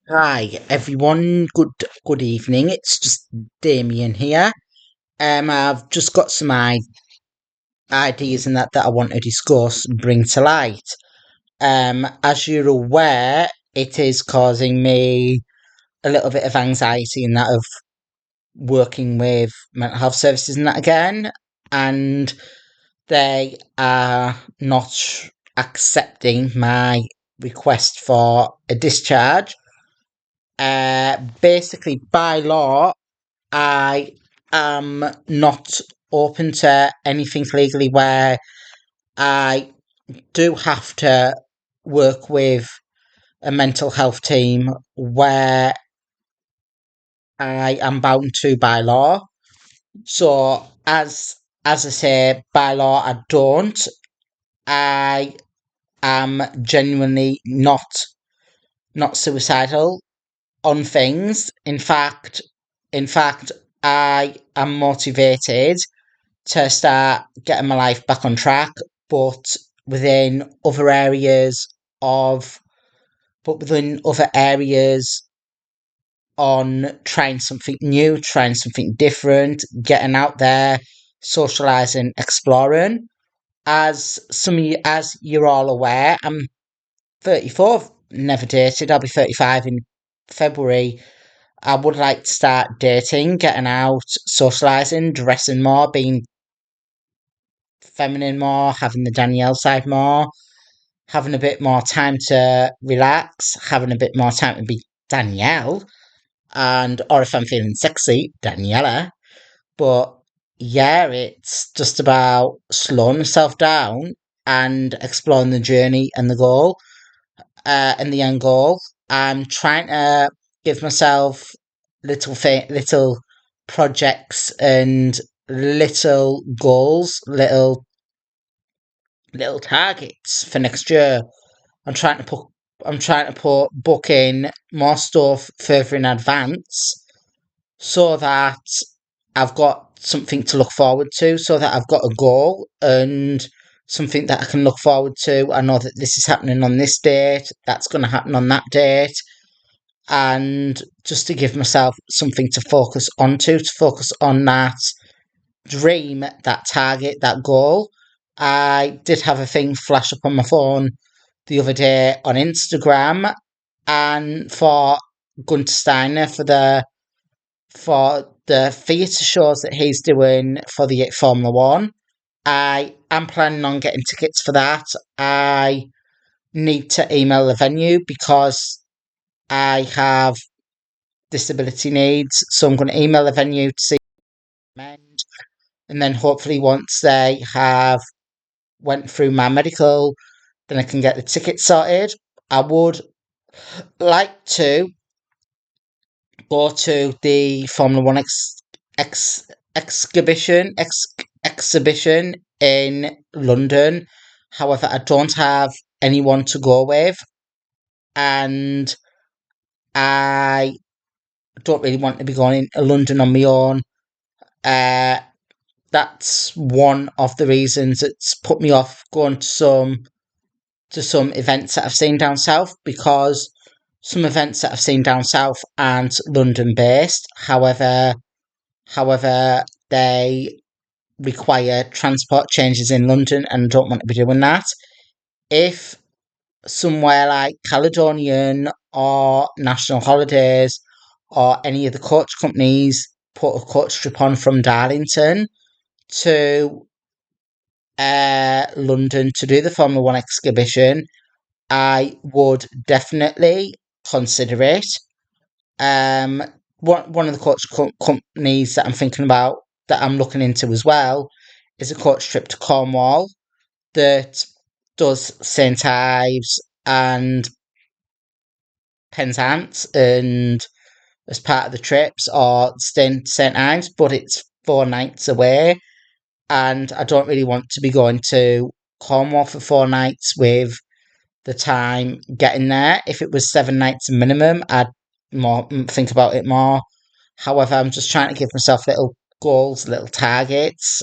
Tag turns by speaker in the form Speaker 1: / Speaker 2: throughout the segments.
Speaker 1: Hi everyone, good evening. It's just Damian here. I've just got some ideas and that I want to discuss and bring to light. As you're aware, it is causing me a little bit of anxiety in that of working with mental health services and that again, and they are not accepting my request for a discharge. Basically, by law, I am not open to anything legally where I do have to work with a mental health team where I am bound to by law. So as I say, by law I don't. I am genuinely not suicidal on things. In fact, I am motivated to start getting my life back on track, but within other areas of, within other areas on trying something new, trying something different, getting out there, socializing, exploring. As you're all aware, I'm 34, never dated. I'll be 35 in February. I would like to start dating, getting out, socializing, dressing more, being feminine more, having the Danielle side more, having a bit more time to relax, having a bit more time to be Danielle, and or if I'm feeling sexy, Daniela. But yeah, it's just about slowing myself down and exploring the journey and the goal, and the end goal. I'm trying to give myself little projects and little goals, little targets for next year. I'm trying to put I'm trying to put book in more stuff further in advance so that I've got something to look forward to, so that I've got a goal and something that I can look forward to. I know that this is happening on this date, that's going to happen on that date, and just to give myself something to focus to focus on that dream, that target, that goal. I did have a thing flash up on my phone the other day on Instagram, and for Gunter Steiner for the theatre shows that he's doing for the Formula One. I am planning on getting tickets for that. I need to email the venue because I have disability needs, so I'm going to email the venue to see and then hopefully once they have went through my medical, then I can get the ticket sorted. I would like to go to the Formula One ex, exhibition exhibition in London. However, I don't have anyone to go with, and I don't really want to be going into London on my own. Uh, that's one of the reasons it's put me off going to some events that I've seen down south, because some events that I've seen down south aren't London based. However, they require transport changes in London, and I don't want to be doing that. If somewhere like Caledonian or National Holidays or any of the coach companies put a coach trip on from Darlington to London to do the Formula One exhibition, I would definitely consider it. Um, one of the coach companies that I'm thinking about, that I'm looking into as well, is a coach trip to Cornwall that does St Ives and Penzance and as part of the trips, or St Ives, but it's 4 nights away, and I don't really want to be going to Cornwall for 4 nights with the time getting there. If it was 7 nights minimum, I'd more think about it more. However, I'm just trying to give myself little goals, little targets.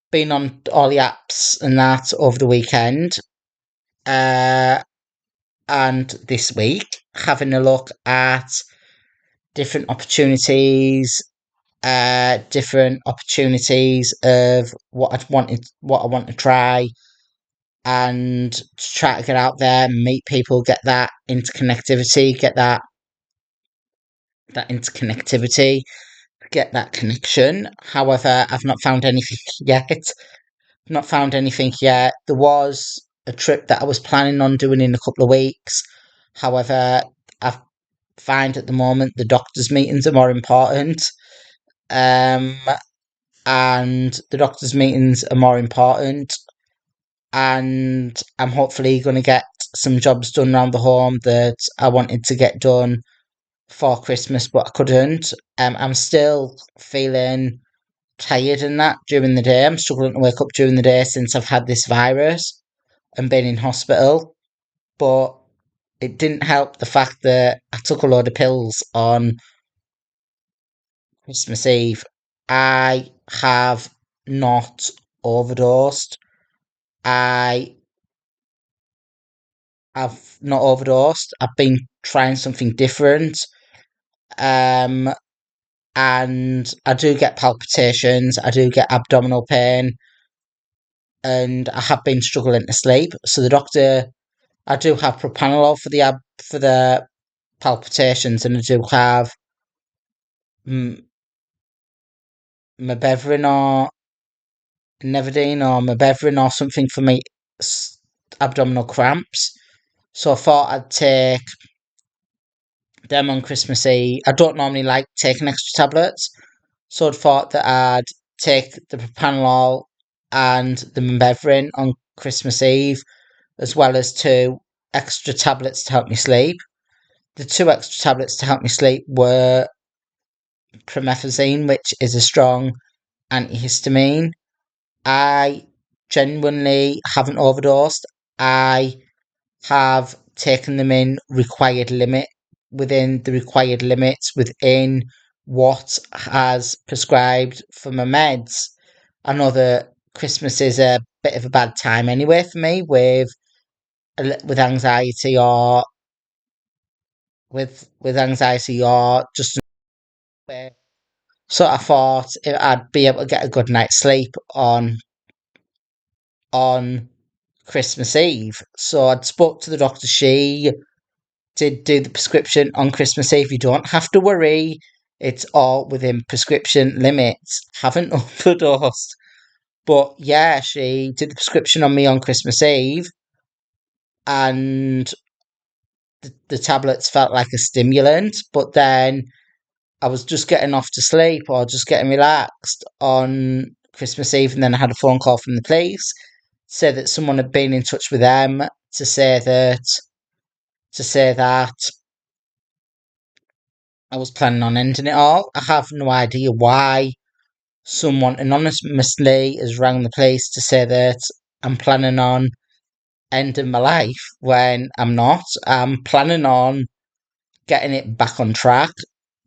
Speaker 1: Been on all the apps and that over the weekend, and this week. having a look at different opportunities, different opportunities of what I want to try, and to try to get out there, meet people, get that interconnectivity, get that connection. However, I've not found anything yet. Not found anything yet. There was a trip that I was planning on doing in a couple of weeks. However, I find at the moment the doctor's meetings are more important. Um, and the doctor's meetings are more important. And I'm hopefully going to get some jobs done around the home that I wanted to get done for Christmas, but I couldn't. I'm still feeling tired and that during the day. I'm struggling to wake up during the day since I've had this virus and been in hospital. But it didn't help the fact that I took a load of pills on Christmas Eve. I have not overdosed. I have not overdosed. I've been trying something different. Um, and I do get palpitations. I do get abdominal pain, and I have been struggling to sleep. So the doctor, I do have propranolol for the palpitations, and I do have mm, mebeverine or Nevidine or mebeverine or something for me abdominal cramps. So I thought I'd take them on Christmas Eve. I don't normally like taking extra tablets, so I thought that I'd take the propranolol and the mebeverine on Christmas Eve, as well as two extra tablets to help me sleep. The two extra tablets to help me sleep were promethazine, which is a strong antihistamine. I genuinely haven't overdosed. I have taken them in required limit within the required limits within what has prescribed for my meds. I know that Christmas is a bit of a bad time anyway for me with anxiety or with anxiety or just so I thought I'd be able to get a good night's sleep on Christmas Eve. So I'd spoke to the doctor. She did do the prescription on Christmas Eve. You don't have to worry. It's all within prescription limits. Haven't overdosed. But yeah, she did the prescription on me on Christmas Eve, and the tablets felt like a stimulant. But then I was just getting off to sleep or just getting relaxed on Christmas Eve, and then I had a phone call from the police, say that someone had been in touch with them to say that I was planning on ending it all. I have no idea why someone anonymously has rang the police to say that I'm planning on ending my life when I'm not. I'm planning on getting it back on track.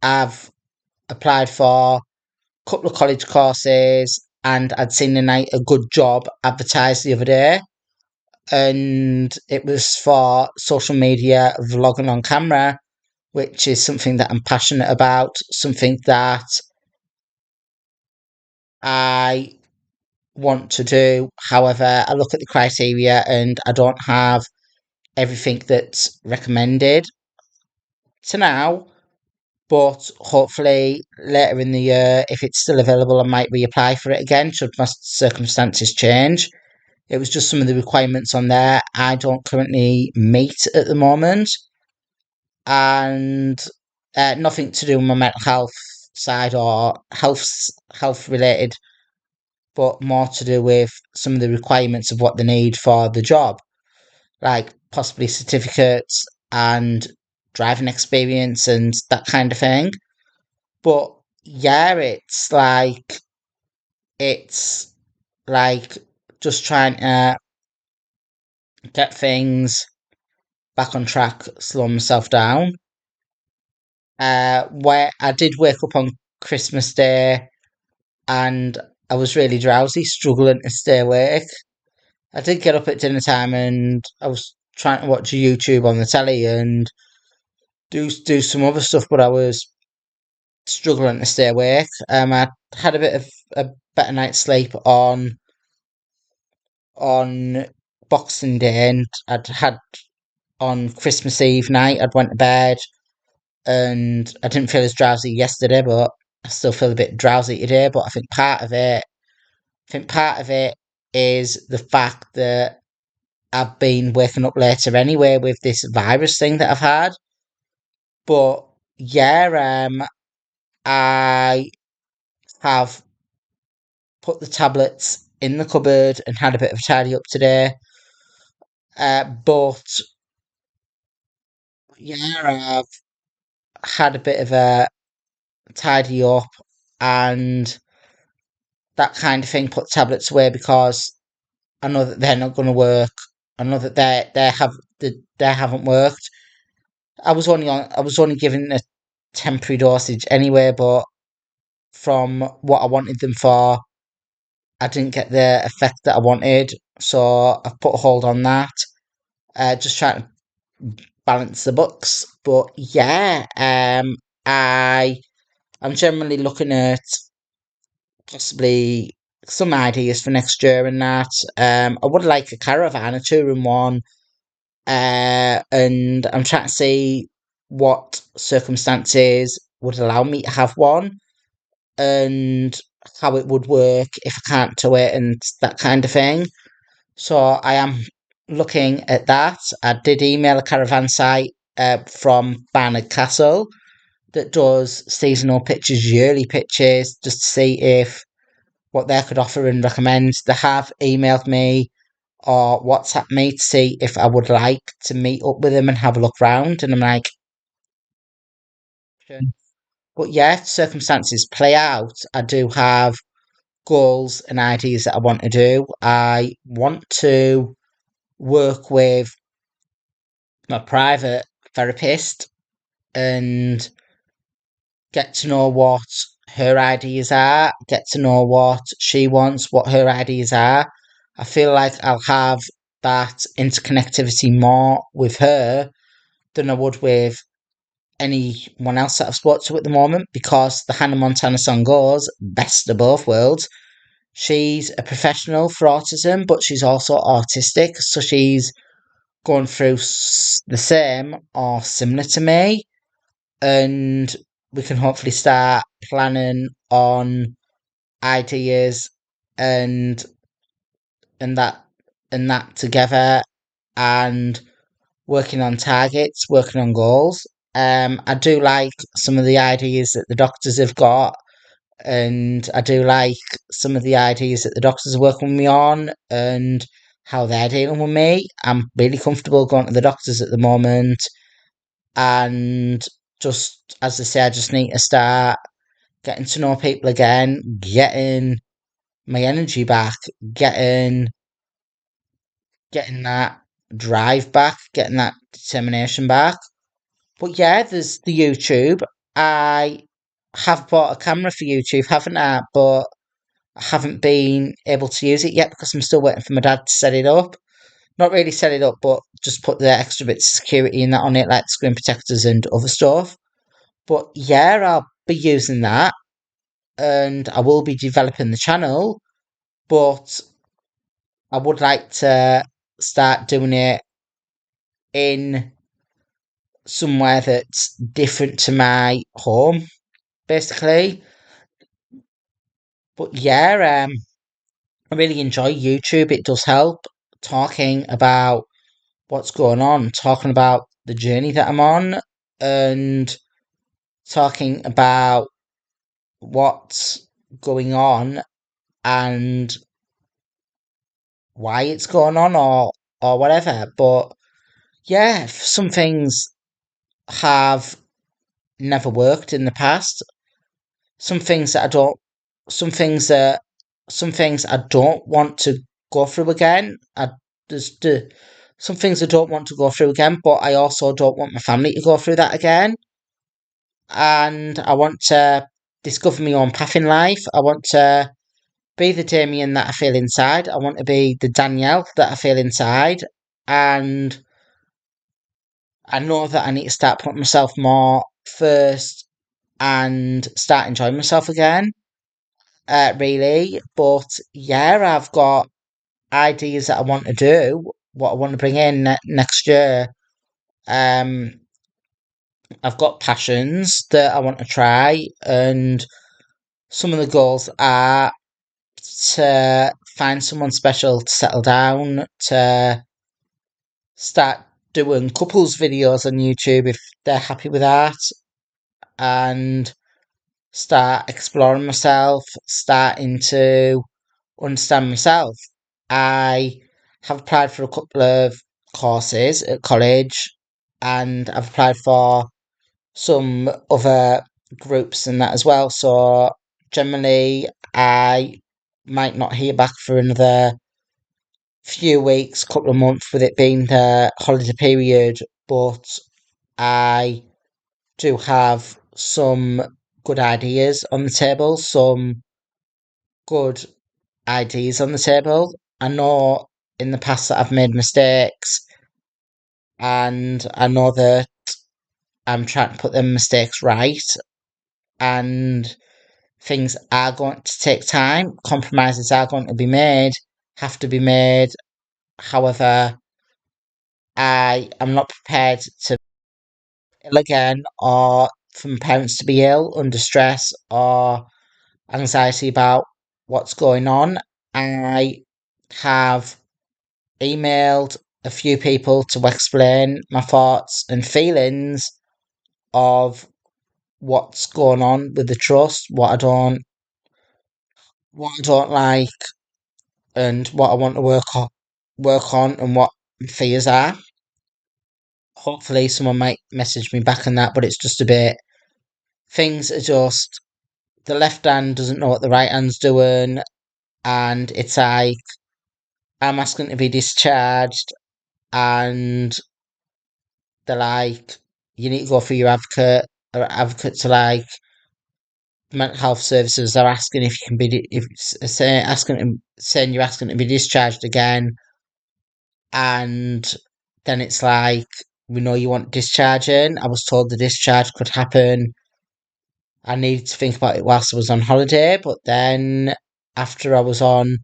Speaker 1: I've applied for a couple of college courses, and I'd seen a good job advertised the other day, and it was for social media vlogging on camera, which is something that I'm passionate about, something that I want to do. However, I look at the criteria and I don't have everything that's recommended to now, but hopefully later in the year, if it's still available, I might reapply for it again should my circumstances change. It was just some of the requirements on there I don't currently meet at the moment, and nothing to do with my mental health side or health related, but more to do with some of the requirements of what they need for the job, like possibly certificates and driving experience and that kind of thing. But yeah, it's like just trying to get things back on track, slow myself down. Where I did wake up on Christmas Day and I was really drowsy, struggling to stay awake. I did get up at dinner time and I was trying to watch YouTube on the telly, and do some other stuff, but I was struggling to stay awake. I had a bit of a better night's sleep on Boxing Day, and I'd had on Christmas Eve night. I'd went to bed, and I didn't feel as drowsy yesterday, but I still feel a bit drowsy today. But I think part of it is the fact that I've been waking up later anyway with this virus thing that I've had. But yeah, I have put the tablets in the cupboard and had a bit of a tidy up today. But yeah, I've had a bit of a tidy up and that kind of thing. Put tablets away because I know that they're not going to work. I know that they haven't worked. I was only given a temporary dosage anyway, but from what I wanted them for, I didn't get the effect that I wanted. So I've put a hold on that. Just trying to balance the books. But yeah, I I'm generally looking at possibly some ideas for next year and that. I would like a caravan, a touring one, and I'm trying to see what circumstances would allow me to have one and how it would work if I can't tow it and that kind of thing. So I am looking at that. I did email a caravan site from Barnard Castle that does seasonal pictures, yearly pictures, just to see if what they could offer and recommend. They have emailed me or WhatsApp me to see if I would like to meet up with them and have a look round. And I'm like, sure. But yeah, circumstances play out. I do have goals and ideas that I want to do. I want to work with my private therapist and get to know what her ideas are, get to know what she wants, what her ideas are. I feel like I'll have that interconnectivity more with her than I would with anyone else that I've spoke to at the moment because the Hannah Montana song goes, best of both worlds. She's a professional for autism, but she's also autistic, so she's going through the same or similar to me, and we can hopefully start planning on ideas and and that and that together and working on targets, working on goals. I do like some of the ideas that the doctors have got, and I do like some of the ideas that the doctors are working with me on and how they're dealing with me. I'm really comfortable going to the doctors at the moment, and just as I say, I just need to start getting to know people again, getting my energy back, getting that drive back, getting that determination back. But yeah, there's the YouTube. I have bought a camera for YouTube, haven't I? But I haven't been able to use it yet because I'm still waiting for my dad to set it up. Not really set it up, but just put the extra bits of security and that on it, like screen protectors and other stuff. But yeah, I'll be using that and I will be developing the channel, but I would like to start doing it in somewhere that's different to my home, basically. But yeah, I really enjoy YouTube. It does help talking about what's going on, talking about the journey that I'm on, and talking about what's going on and why it's going on or whatever. But yeah, some things have never worked in the past. Some things that I don't some things that some things I don't want to go through again. There's some things I don't want to go through again, but I also don't want my family to go through that again. And I want to discover my own path in life. I want to be the Damian that I feel inside. I want to be the Danielle that I feel inside. And I know that I need to start putting myself more first and start enjoying myself again, really. But yeah, I've got ideas that I want to do, what I want to bring in next year. Um, I've got passions that I want to try, and some of the goals are to find someone special to settle down, to start doing couples videos on YouTube if they're happy with that, and start exploring myself, starting to understand myself. I have applied for a couple of courses at college, and I've applied for some other groups and that as well. So generally, I might not hear back for another few weeks, couple of months, with it being the holiday period. But I do have some good ideas on the table, some good ideas on the table. I know in the past that I've made mistakes, and I know that I'm trying to put them mistakes right, and things are going to take time. Compromises are going to be made, have to be made. However, I am not prepared to ill again, or for my parents to be ill under stress or anxiety about what's going on. I have emailed a few people to explain my thoughts and feelings of what's going on with the trust, what I don't like, and what I want to work on, and what my fears are. Hopefully, someone might message me back on that, but it's just a bit. Things are just the left hand doesn't know what the right hand's doing, and it's like I'm asking to be discharged, and they're like, you need to go for your advocate, or advocate to like mental health services are asking if you can be if say asking saying you're asking to be discharged again, and then it's like, we know you want discharging. I was told the discharge could happen. I needed to think about it whilst I was on holiday, but then after I was on,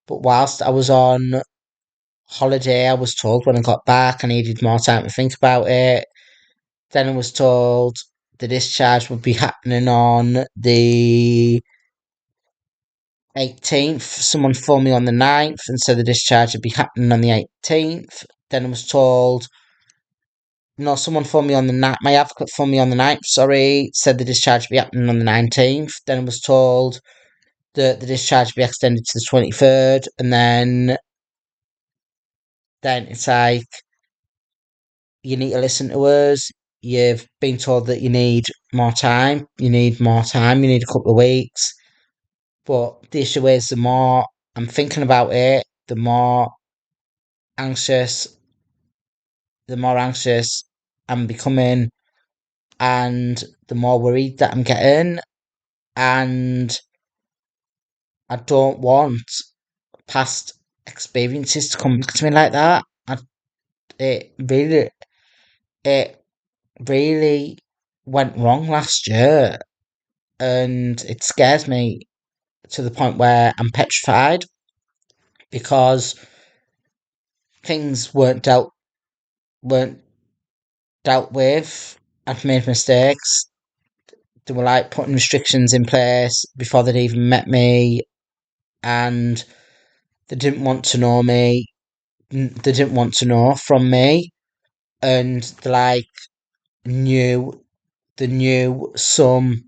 Speaker 1: but whilst I was on holiday, I was told when I got back I needed more time to think about it. Then I was told the discharge would be happening on the 18th. Someone phoned me on the 9th and said the discharge would be happening on the 18th. Then I was told, no, someone phoned me on the night. My advocate phoned me on the 9th, sorry, said the discharge would be happening on the 19th. Then I was told that the discharge would be extended to the 23rd. And then it's like, you need to listen to us. You've been told that you need more time. You need more time. You need a couple of weeks. But the issue is, the more I'm thinking about it, anxious, the more anxious I'm becoming, and the more worried that I'm getting. And I don't want past experiences to come back to me like that. It really, it really went wrong last year, and it scares me to the point where I'm petrified, because things weren't dealt with. I've made mistakes. They were like putting restrictions in place before they'd even met me, and they didn't want to know me. They didn't want to know from me, and they like knew they knew some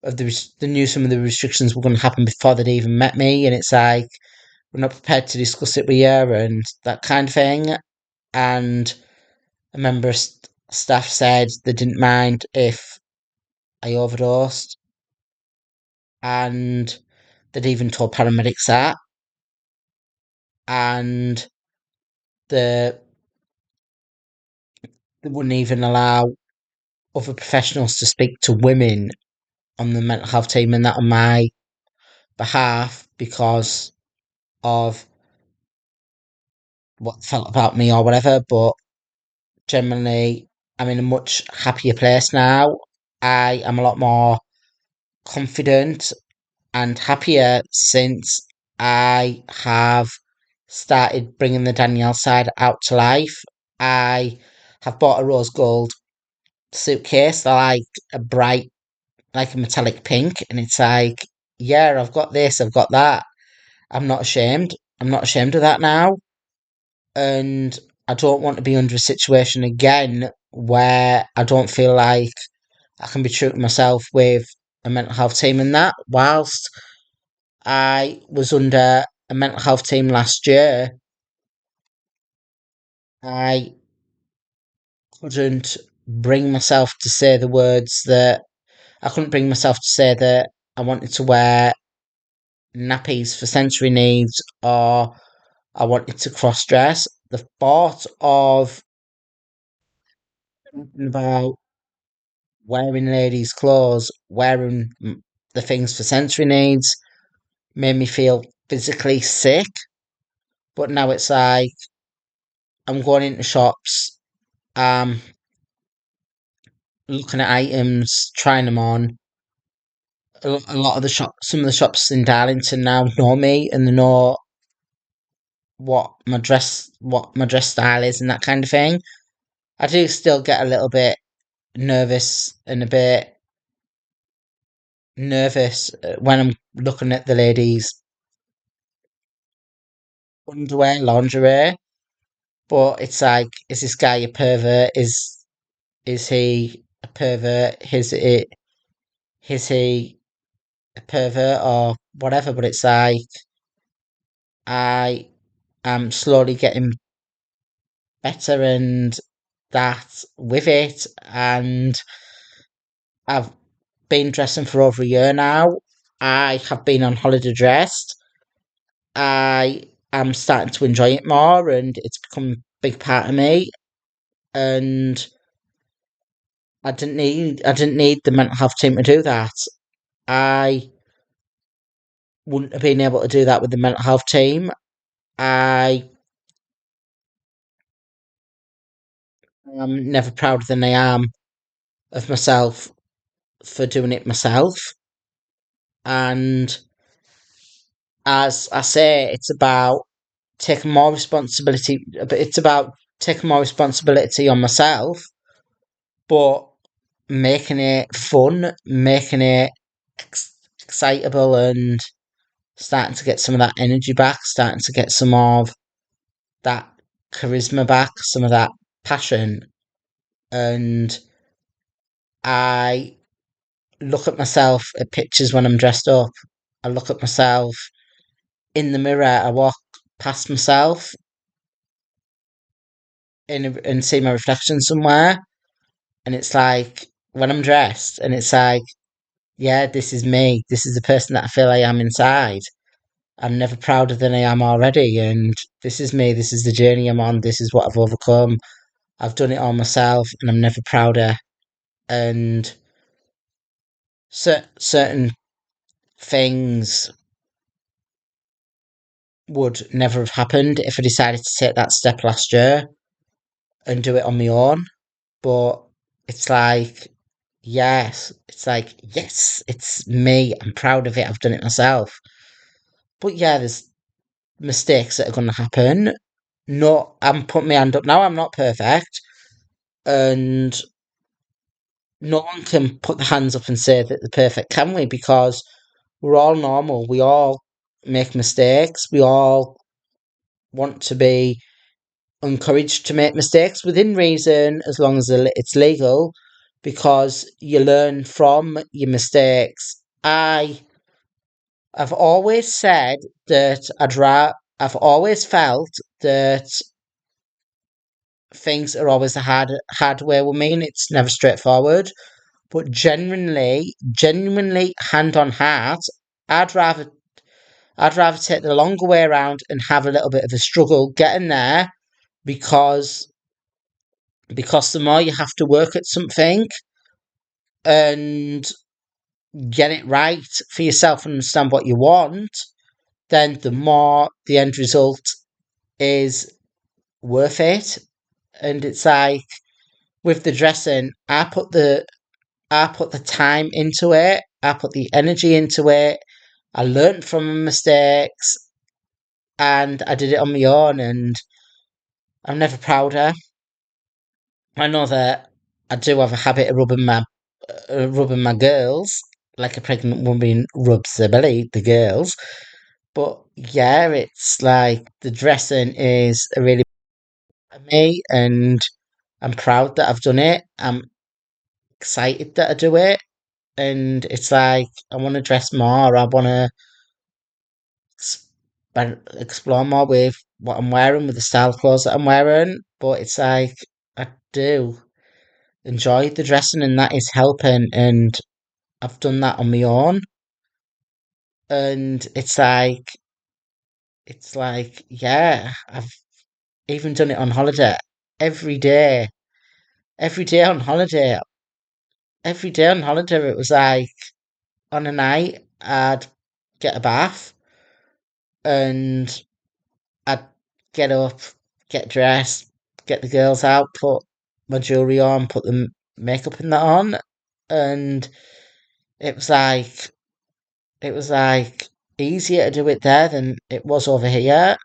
Speaker 1: they knew some of the restrictions were going to happen before they'd even met me, and it's like, we're not prepared to discuss it with you and that kind of thing. And a member of staff said they didn't mind if I overdosed, and they'd even told paramedics that, and the they wouldn't even allow other professionals to speak to women on the mental health team, and that on my behalf, because of what they felt about me or whatever. But generally, I'm in a much happier place now. I am a lot more confident and happier since I have started bringing the Danielle side out to life. I have bought a rose gold suitcase, like a bright, like a metallic pink, and it's like, yeah, I've got this, I've got that. I'm not ashamed. I'm not ashamed of that now. And I don't want to be under a situation again where I don't feel like I can be true to myself with a mental health team and that. Whilst I was under a mental health team last year, I couldn't bring myself to say the words that I couldn't bring myself to say that I wanted to wear nappies for sensory needs or I wanted to cross dress. The thought of thinking about wearing ladies' clothes, wearing the things for sensory needs, made me feel physically sick. But now it's like I'm going into shops, um, looking at items, trying them on. A lot of the shop, some of the shops in Darlington now know me and they know what my dress style is, and that kind of thing. I do still get a little bit nervous and a bit nervous when I'm looking at the ladies' underwear, lingerie. But it's like, is this guy a pervert? Is he a pervert? Is he a pervert or whatever? But it's like I am slowly getting better and that with it, and I've been dressing for over a year now. I have been on holiday dressed. I am starting to enjoy it more, and it's become a big part of me. And I didn't need the mental health team to do that. I wouldn't have been able to do that with the mental health team. I am never prouder than I am of myself for doing it myself. And as I say, it's about taking more responsibility. But it's about taking more responsibility on myself, but making it fun, making it excitable, and starting to get some of that energy back, starting to get some of that charisma back, some of that passion. And I look at myself at pictures when I'm dressed up. I look at myself in the mirror. I walk past myself and see my reflection somewhere. And it's like when I'm dressed, and it's like, yeah, this is me. This is the person that I feel I am inside. I'm never prouder than I am already. And this is me. This is the journey I'm on. This is what I've overcome. I've done it all myself, and I'm never prouder. And certain things would never have happened if I decided to take that step last year and do it on my own. But it's like, yes, it's me. I'm proud of it. I've done it myself. But yeah, there's mistakes that are going to happen. No, I'm putting my hand up now. I'm not perfect. And no one can put their hands up and say that they're perfect, can we? Because we're all normal. We all make mistakes. We all want to be encouraged to make mistakes within reason, as long as it's legal, because you learn from your mistakes. I've always said that I've always felt that things are always a hard way with me, and it's never straightforward. But genuinely, hand on heart, I'd rather I'd rather take the longer way around and have a little bit of a struggle getting there, because the more you have to work at something and get it right for yourself and understand what you want, then the more the end result is worth it. And it's like, with the dressing, I put the time into it. I put the energy into it. I learned from my mistakes, and I did it on my own. And I'm never prouder. I know that I do have a habit of rubbing my girls like a pregnant woman rubs their belly, the girls. But yeah, it's like the dressing is a really big for me, and I'm proud that I've done it. I'm excited that I do it, and it's like I want to dress more. I want to explore more with what I'm wearing, with the style of clothes that I'm wearing. But it's like I do enjoy the dressing, and that is helping. And I've done that on my own, and it's like yeah, I've even done it on holiday every day. Every day on holiday, every day on holiday, it was like on a night I'd get a bath and I'd get up, get dressed, get the girls out, put my jewellery on, put the makeup and that on, and it was like it was like easier to do it there than it was over here,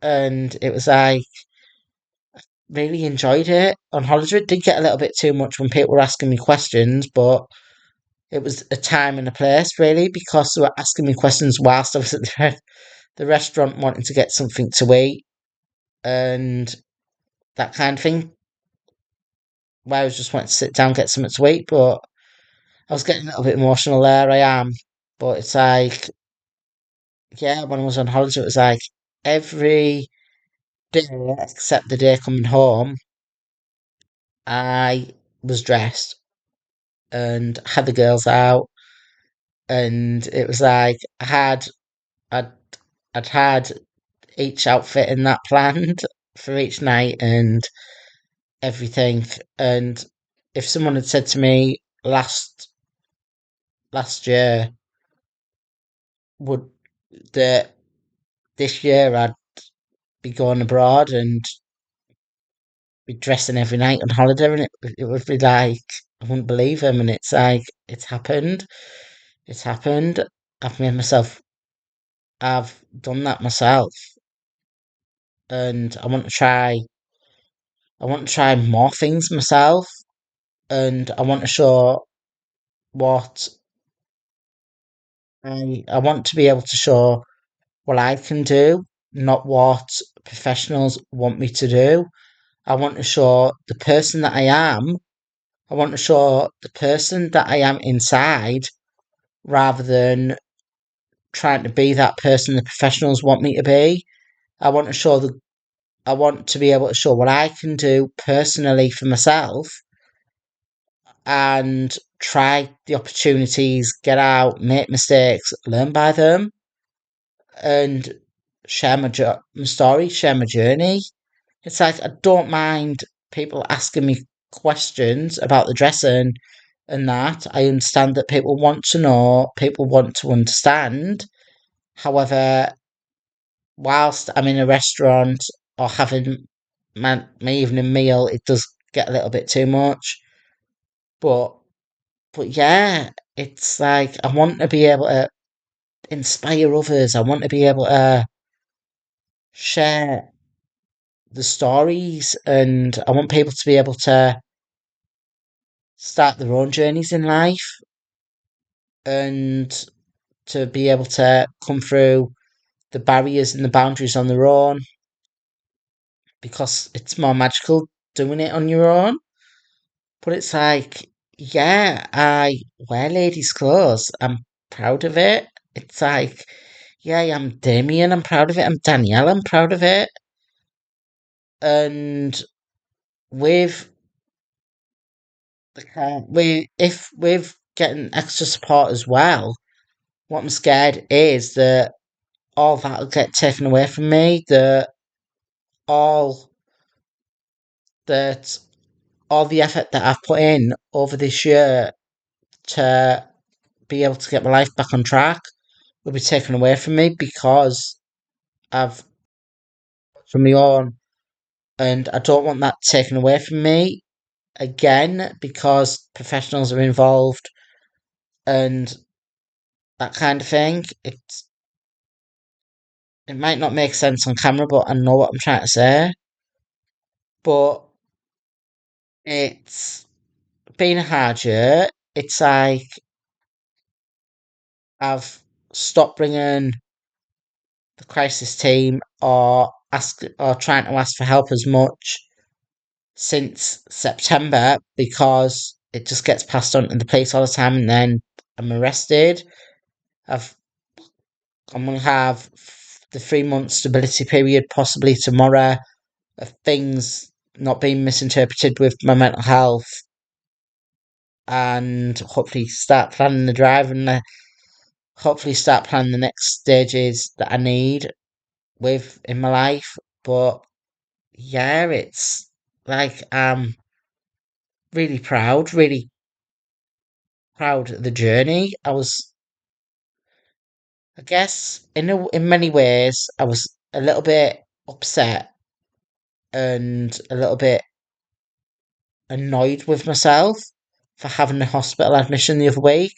Speaker 1: and it was like really enjoyed it on holiday. It did get a little bit too much when people were asking me questions, but it was a time and a place really because they were asking me questions whilst I was at the restaurant wanting to get something to eat and that kind of thing. Where I was just wanting to sit down, get something to eat, but I was getting a little bit emotional there. I am, but it's like, yeah, when I was on holiday, it was like every day except the day coming home, I was dressed and had the girls out, and it was like I'd, I'd had each outfit in that planned for each night and everything. And if someone had said to me last year would that this year I'd be going abroad and be dressing every night on holiday, and it would be like I wouldn't believe him. And it's like it's happened. It's happened. I've made myself. I've done that myself, and I want to try. I want to try more things myself, and I want to show what I want to be able to show what I can do, not what professionals want me to do. I want to show the person that I am. I want to show the person that I am inside rather than trying to be that person the professionals want me to be. I want to show the I want to be able to show what I can do personally for myself and try the opportunities, get out, make mistakes, learn by them, and share my story, share my journey. It's like I don't mind people asking me questions about the dressing and that. I understand that people want to know, people want to understand. However, whilst I'm in a restaurant or having my evening meal, it does get a little bit too much. But yeah, it's like I want to be able to inspire others. I want to be able to share the stories, and I want people to be able to start their own journeys in life and to be able to come through the barriers and the boundaries on their own because it's more magical doing it on your own. But it's like, yeah, I wear ladies' clothes. I'm proud of it. It's like, yeah, I'm Damian. I'm proud of it. I'm Danielle. I'm proud of it. And with with getting extra support as well, what I'm scared is that all that'll get taken away from me. All that all the effort that I've put in over this year to be able to get my life back on track will be taken away from me because I've from my own, and I don't want that taken away from me. again because professionals are involved and that kind of thing. It might not make sense on camera, but I know what I'm trying to say. But it's been a hard year. It's like I've stopped bringing the crisis team or trying to ask for help as much since September because it just gets passed on to the police all the time, and then I'm arrested. I've I'm gonna have the 3 month stability period possibly tomorrow of things not being misinterpreted with my mental health, and hopefully start planning the drive and hopefully start planning the next stages that I need with in my life. But yeah, it's like I'm really proud of the journey. I guess, in many ways, I was a little bit upset and a little bit annoyed with myself for having a hospital admission the other week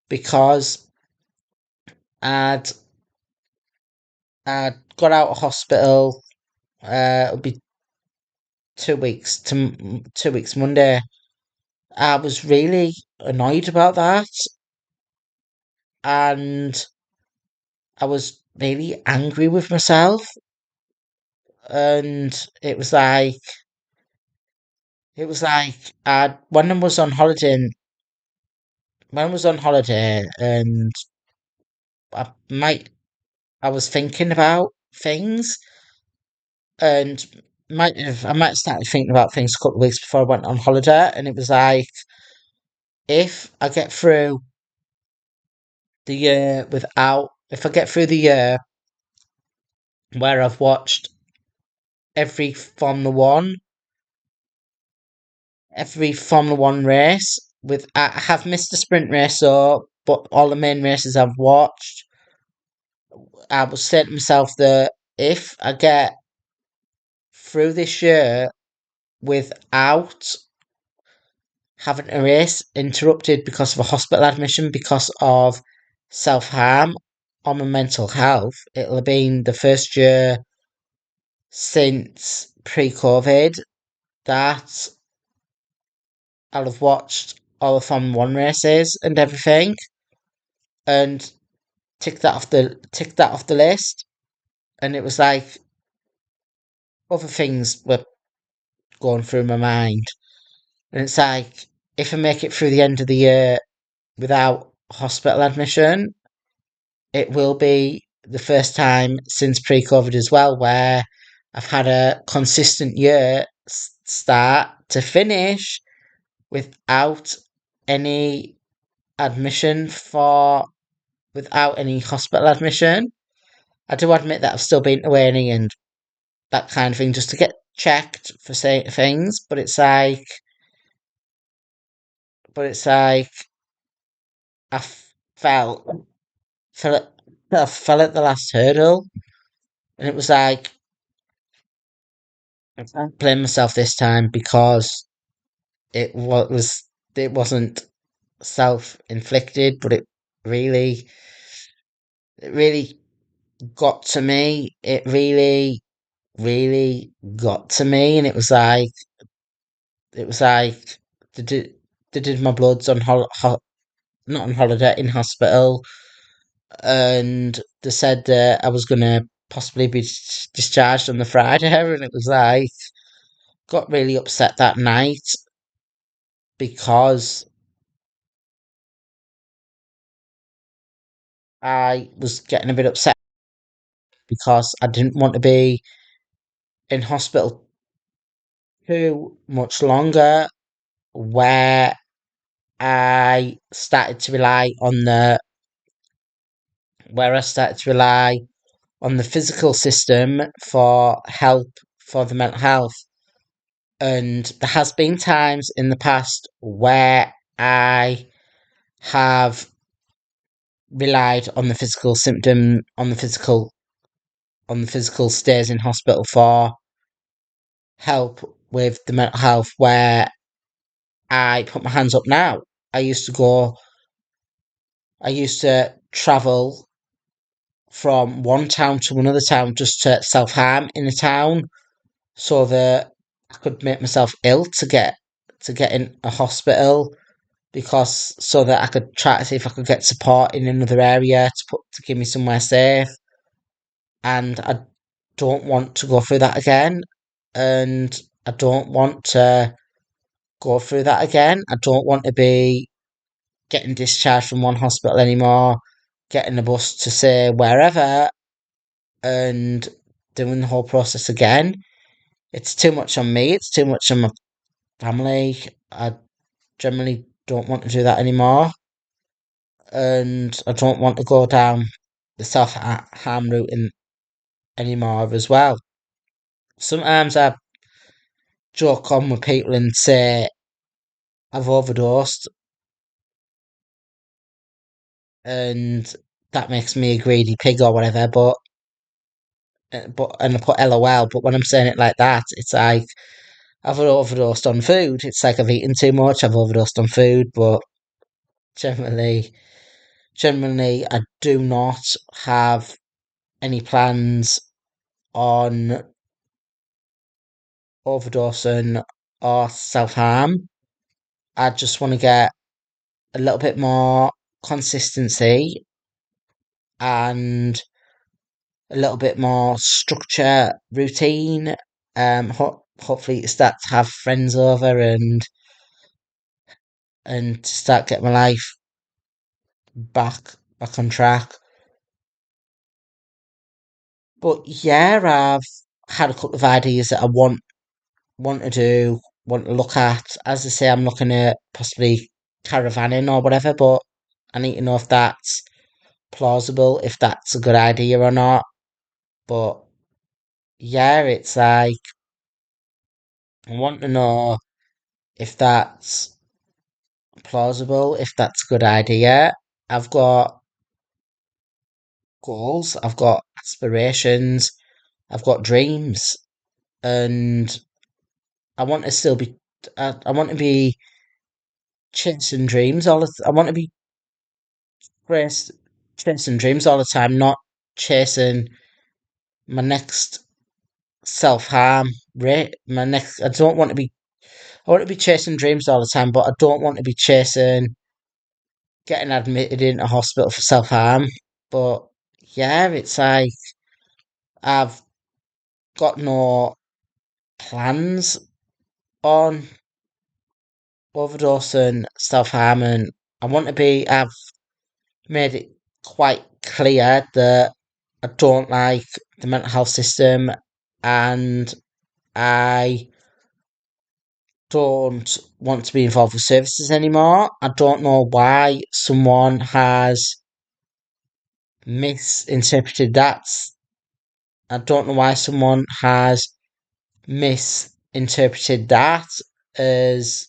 Speaker 1: because I'd I'd got out of hospital. It'll be 2 weeks to 2 weeks Monday. I was really annoyed about that, and I was really angry with myself. And it was like when I was on holiday, and I might I was thinking about things, and I might have started thinking about things a couple of weeks before I went on holiday, and it was like if I get through the year where I've watched every Formula One every Formula One race, with I have missed the sprint race, so but all the main races I've watched, I was saying to myself that if I get through this year without having a race interrupted because of a hospital admission because of self harm or my mental health, it'll have been the first year since pre COVID that I'll have watched all the Formula One races and everything, and tick that off the list. And it was like other things were going through my mind, and it's like if I make it through the end of the year without hospital admission, it will be the first time since pre-COVID as well where I've had a consistent year start to finish without any admission for without any hospital admission. I do admit that I've still been to A&E and that kind of thing just to get checked for things, but it's like I felt fell I fell at the last hurdle, and it was like I can't blame myself this time because it wasn't self inflicted, but really it really got to me. It really got to me, and it was like they did my bloods on not on holiday, in hospital, and they said that I was gonna possibly be discharged on the Friday, and it was like got really upset that night because I was getting a bit upset because I didn't want to be in hospital too much longer, where I started to rely on the where I started to rely on the physical system for help for the mental health. And there has been times in the past where I have relied on the physical symptom on the physical stays in hospital for help with the mental health, where I put my hands up now. I used to go, I used to travel from one town to another town just to self harm in a town so that I could make myself ill to get in a hospital because so that I could try to see if I could get support in another area to give me somewhere safe. And I don't want to go through that again. And I don't want to go through that again. I don't want to be getting discharged from one hospital anymore, getting a bus to say wherever, and doing the whole process again. It's too much on me. It's too much on my family. I generally don't want to do that anymore, and I don't want to go down the self harm route anymore as well. Sometimes I joke on with people and say I've overdosed, and that makes me a greedy pig or whatever. But and I put LOL. But when I'm saying it like that, it's like I've overdosed on food. It's like I've eaten too much. I've overdosed on food, but generally, generally, I do not have any plans on overdosing or self harm. I just want to get a little bit more consistency and a little bit more structure, routine. Hopefully, start to have friends over and start getting my life back on track. But yeah, I've had a couple of ideas that I want to do, want to look at. As I say, I'm looking at possibly caravanning or whatever, but I need to know if that's plausible, if that's a good idea or not. But yeah, it's like I want to know if that's plausible, if that's a good idea. I've got goals, I've got aspirations, I've got dreams, and I want to still be. I want to be chasing dreams all the. I want to be chas- chasing dreams all the time, not chasing my next self harm rate. My next. I don't want to be. I want to be chasing dreams all the time, but I don't want to be chasing getting admitted into hospital for self harm. But yeah, it's like I've got no plans on overdosing, self harm, and I want to be. I've made it quite clear that I don't like the mental health system and I don't want to be involved with services anymore. I don't know why someone has misinterpreted that. I don't know why someone has misinterpreted that as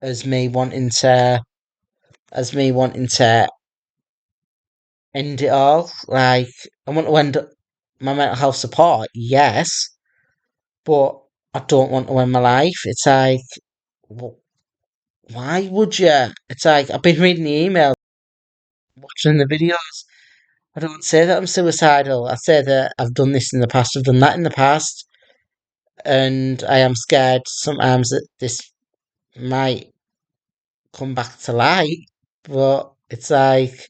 Speaker 1: as me wanting to as me wanting to end it all. Like I want to end my mental health support, yes, but I don't want to end my life. It's like, why would you? It's like I've been reading the email, watching the videos. I don't say that I'm suicidal. I say that I've done this in the past. I've done that in the past, and I am scared sometimes that this might come back to light. But it's like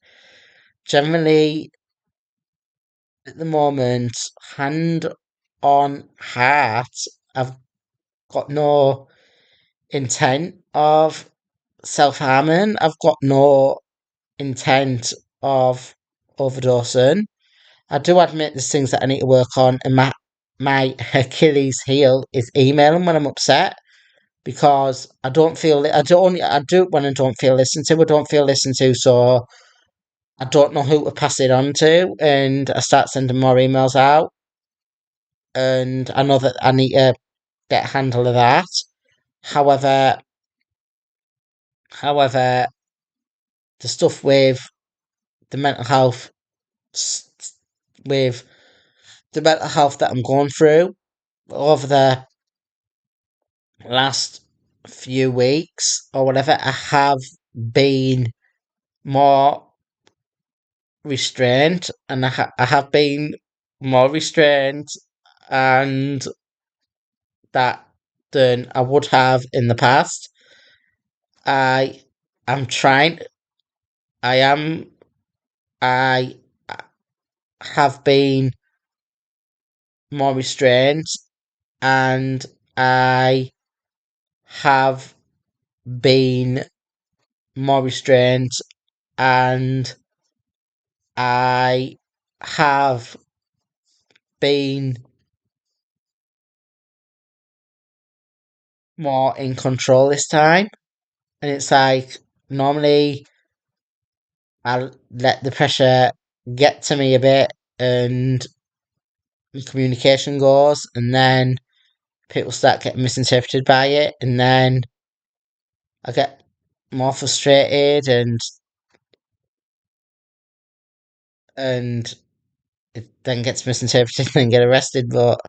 Speaker 1: generally at the moment, hand on heart, I've got no intent of self harming. I've got no intent of overdosing. I do admit there's things that I need to work on, and my Achilles heel is emailing when I'm upset because I don't feel I do it when I don't feel listened to. I don't feel listened to, so I don't know who to pass it on to, and I start sending more emails out, and I know that I need to get a handle of that. However, however, the stuff with the mental health with the mental health that I'm going through over the last few weeks or whatever, I have been more restrained, and I have been more restrained and that than I would have in the past. I am trying. I am. I have been more restrained, and I have been more restrained, and I have been more in control this time. And it's like normally I'll let the pressure get to me a bit and communication goes, and then people start getting misinterpreted by it, and then I get more frustrated, and it then gets misinterpreted and get arrested. But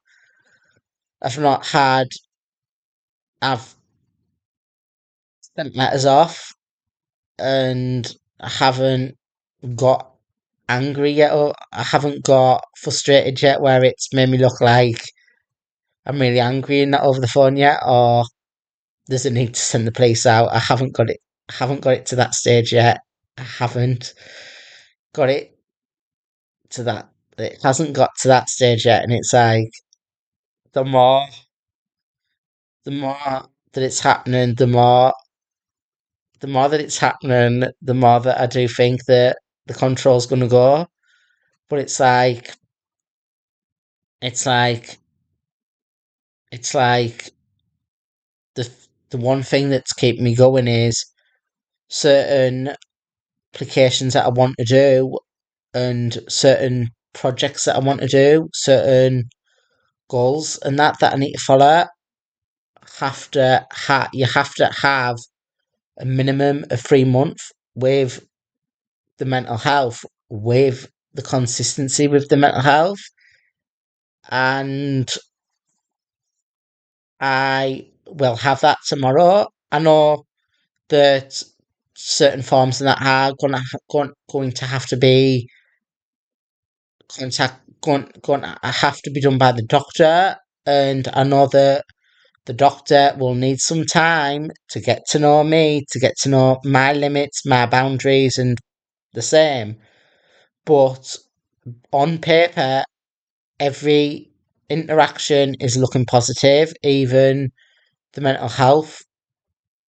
Speaker 1: I've not had, I've sent letters off, and I haven't got angry yet, or I haven't got frustrated yet, where it's made me look like I'm really angry and not over the phone yet, or there's a need to send the police out. I haven't got it. I haven't got it to that stage yet. I haven't got it to that. It hasn't got to that stage yet, and it's like the more, the more that it's happening, the more that it's happening, the more that I do think that the control's gonna go. But it's like, it's like the the one thing that's keeping me going is certain applications that I want to do, and certain projects that I want to do, certain goals and that I need to follow. You have to have a minimum of 3 months with the mental health, with the consistency with the mental health, and I will have that tomorrow. I know that certain forms of that are going to have to be going to have to be done by the doctor, and I know that the doctor will need some time to get to know me, to get to know my limits, my boundaries, and the same. But on paper, every interaction is looking positive, the mental health,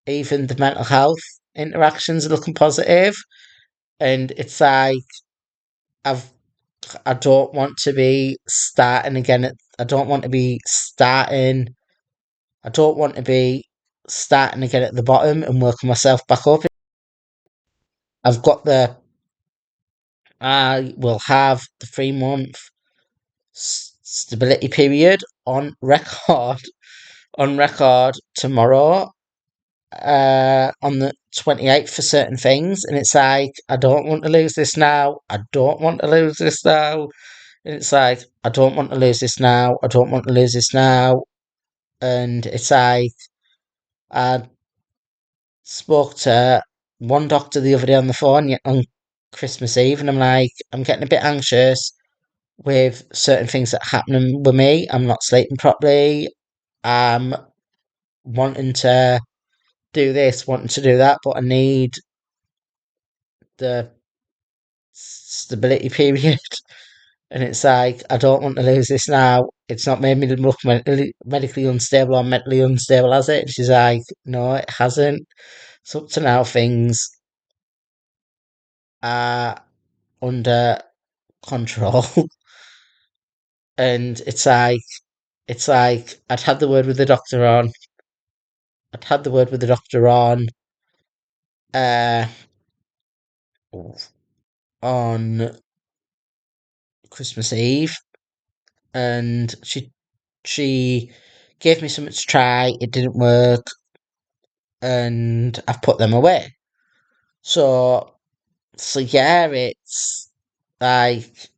Speaker 1: even the mental health interactions are looking positive. And it's like, I've I don't want to be starting again. I don't want to be starting. I don't want to be starting again at the bottom and working myself back up. I've got the. I will have the 3 month stability period on record. On record tomorrow. On the 28th for certain things, and it's like I don't want to lose this now. I don't want to lose this now. And it's like I don't want to lose this now. I don't want to lose this now. And it's like I spoke to one doctor the other day on the phone on Christmas Eve, and I'm like, I'm getting a bit anxious with certain things that are happening with me. I'm not sleeping properly. I'm wanting to do this, wanting to do that, but I need the stability period. And it's like, I don't want to lose this now. It's not made me look medically unstable or mentally unstable, has it? And she's like, no, it hasn't. So up to now, things are under control. And it's like, I'd had the word with the doctor on. I'd had the word with the doctor uh, on Christmas Eve, and she gave me something to try. It didn't work, and I've put them away. So yeah, like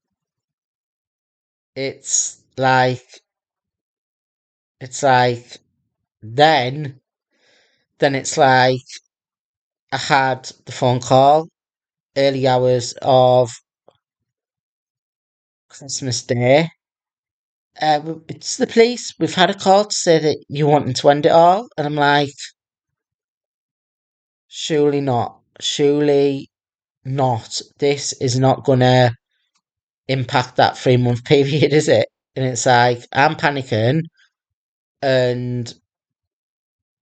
Speaker 1: it's like it's like Then, then it's like I had the phone call early hours of Christmas Day. It's the police. We've had a call to say that you wanting to end it all, and I'm like, surely not. Surely not. This is not gonna impact that 3 month period, is it? And it's like I'm panicking, and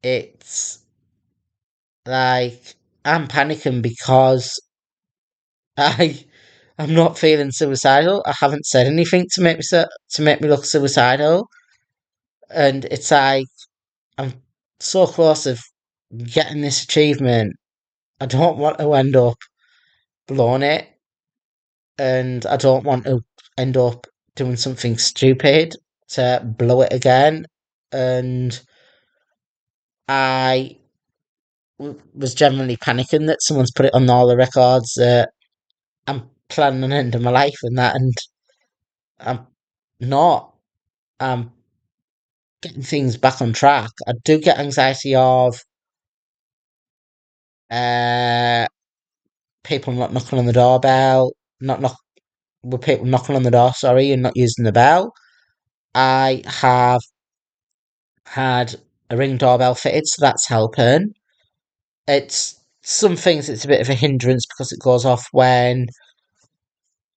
Speaker 1: it's like I'm panicking because I I'm not feeling suicidal. I haven't said anything to make me to make me look suicidal, and it's like I'm so close of getting this achievement. I don't want to end up blowing it, and I don't want to end up doing something stupid to blow it again. And I was generally panicking that someone's put it on all the records that I'm planning on ending my life and that, and I'm not. I'm getting things back on track. I do get anxiety of uh people not knocking on the doorbell, not knock with people knocking on the door, sorry, and not using the bell. I have had a ring doorbell fitted, so that's helping. It's some things it's a bit of a hindrance because it goes off when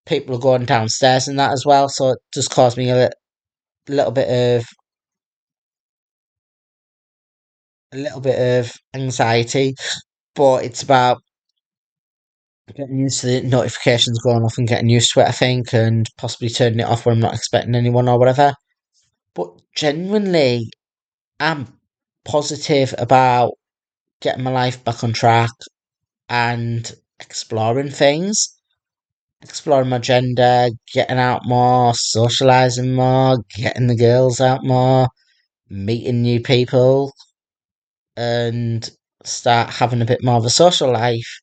Speaker 1: people are going downstairs and that as well, so it does cause me little bit of a little bit of anxiety, but it's about getting used to the notifications going off and getting used to it, I think, and possibly turning it off when I'm not expecting anyone or whatever. But genuinely, I'm positive about getting my life back on track and exploring things, exploring my gender, getting out more, socializing more, getting the girls out more, meeting new people, and start having a bit more of a social life.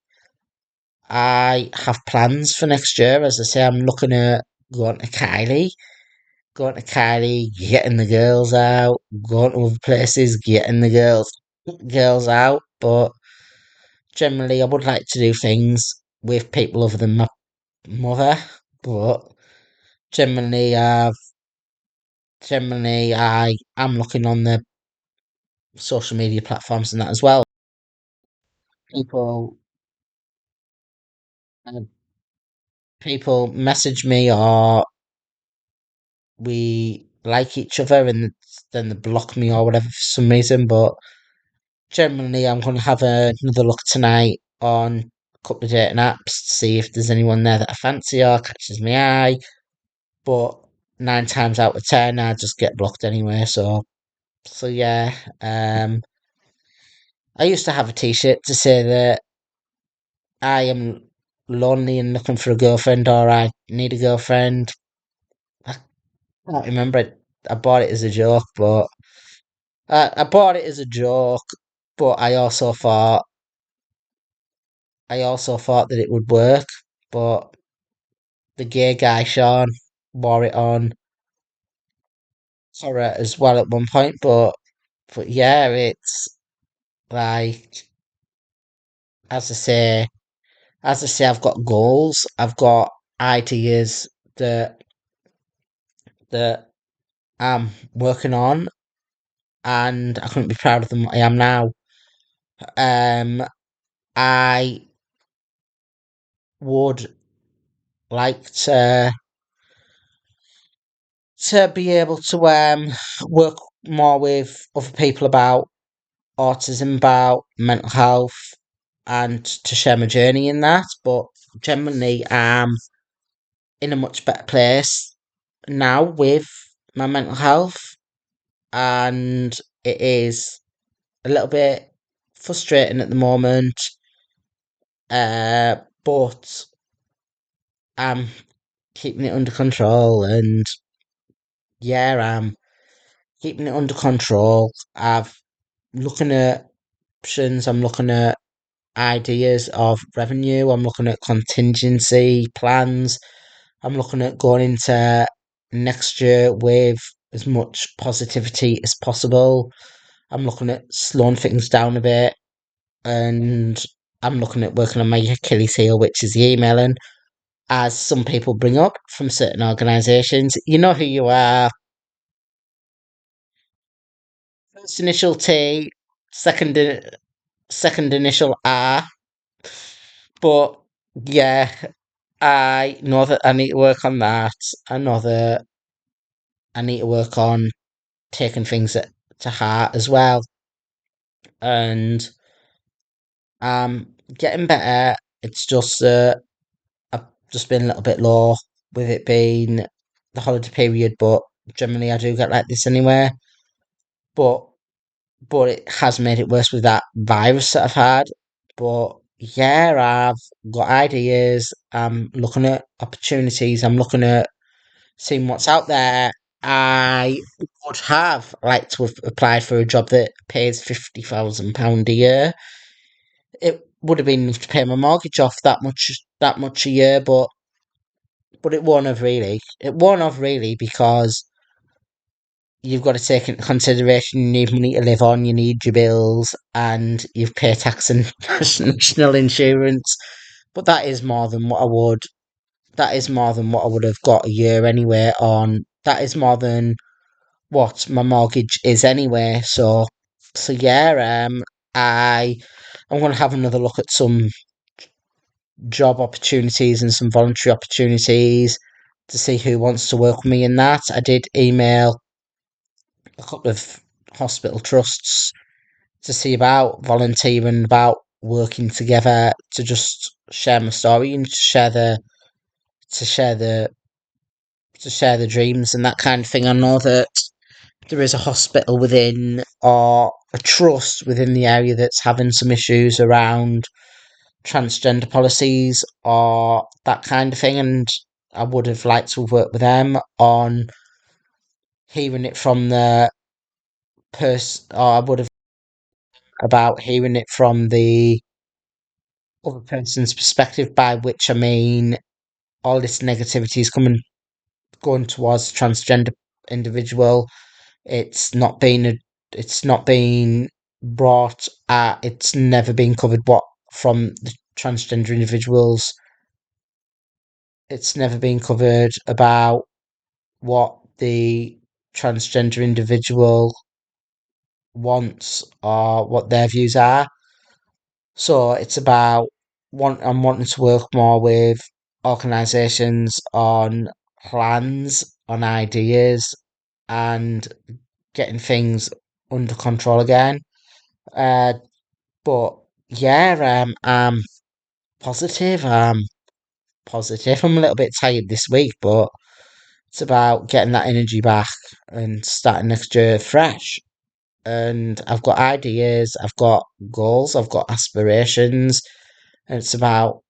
Speaker 1: I have plans for next year. As I say, I'm looking at going to Kylie, getting the girls out, going to other places, getting the girls out. But generally, I would like to do things with people other than my mother. But generally, I am looking on the social media platforms and that as well. People, uh, people message me or we like each other and then they block me or whatever for some reason. But generally, I'm going to have another look tonight on a couple of dating apps to see if there's anyone there that I fancy or catches my eye. But 9 times out of 10, I just get blocked anyway. So yeah. I used to have a T-shirt to say that I am lonely and looking for a girlfriend, or I need a girlfriend. I can't remember it. I bought it as a joke, but I bought it as a joke. But I also thought that it would work. But the gay guy Sean wore it on horror as well at one point. But yeah, it's like as I say, I've got goals. I've got ideas that I'm working on, and I couldn't be prouder than what I am now. Um, I would like to be able to work more with other people about autism, about mental health, and to share my journey in that. But generally, I'm in a much better place now with my mental health, and it is a little bit frustrating at the moment. But I'm keeping it under control, and yeah, I'm keeping it under control. I've looking at options. I'm looking at ideas of revenue. I'm looking at contingency plans. I'm looking at going into next year with as much positivity as possible. I'm looking at slowing things down a bit, and I'm looking at working on my Achilles heel, which is the emailing, as some people bring up from certain organisations. You know who you are. First initial T, second initial R. But yeah, I know that I need to work on that. I know that I need to work on taking things to heart as well, and getting better. It's just I've just been a little bit low with it being the holiday period, but generally I do get like this anyway. But it has made it worse with that virus that I've had. But yeah, I've got ideas. I'm looking at opportunities. I'm looking at seeing what's out there. I would have liked to have applied for a job that pays £50,000 a year. It would have been enough to pay my mortgage off that much a year, but it won't have really. It won't have really because you've got to take into consideration you need money to live on, you need your bills, and you've paid tax and national insurance. But that is more than what I would. That is more than what I would have got a year anyway. On that is more than what my mortgage is anyway. So yeah. I'm going to have another look at some job opportunities and some voluntary opportunities to see who wants to work with me in that. I did email a couple of hospital trusts to see about volunteering, about working together to just share my story and to share the to share the dreams and that kind of thing. I know that there is a hospital within or a trust within the area that's having some issues around transgender policies or that kind of thing, and I would have liked to have worked with them on hearing it from the person, or I would have about hearing it from the other person's perspective, by which I mean all this negativity is going towards transgender individual. It's not been it's not been brought it's never been covered what from the transgender individuals. It's never been covered about what the transgender individual wants or what their views are. So it's about I'm wanting to work more with organisations on plans, on ideas, and getting things under control again. Uh, but yeah, I'm positive. I'm positive. I'm a little bit tired this week, but it's about getting that energy back and starting next year fresh. And I've got ideas, I've got goals, I've got aspirations, and it's about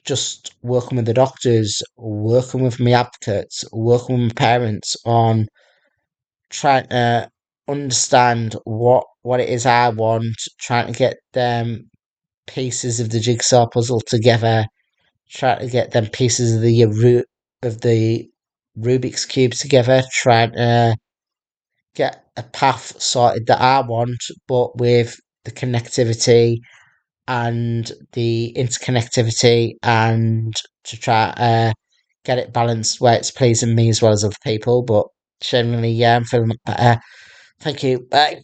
Speaker 1: just working with the doctors, working with my advocates, working with my parents on trying to understand what it is I want, trying to get them pieces of the jigsaw puzzle together, trying to get them pieces of of the Rubik's cube together, trying to get a path sorted that I want, but with the connectivity and the interconnectivity, and to try get it balanced where it's pleasing me as well as other people. But generally, yeah, I'm feeling better. Thank you. Bye.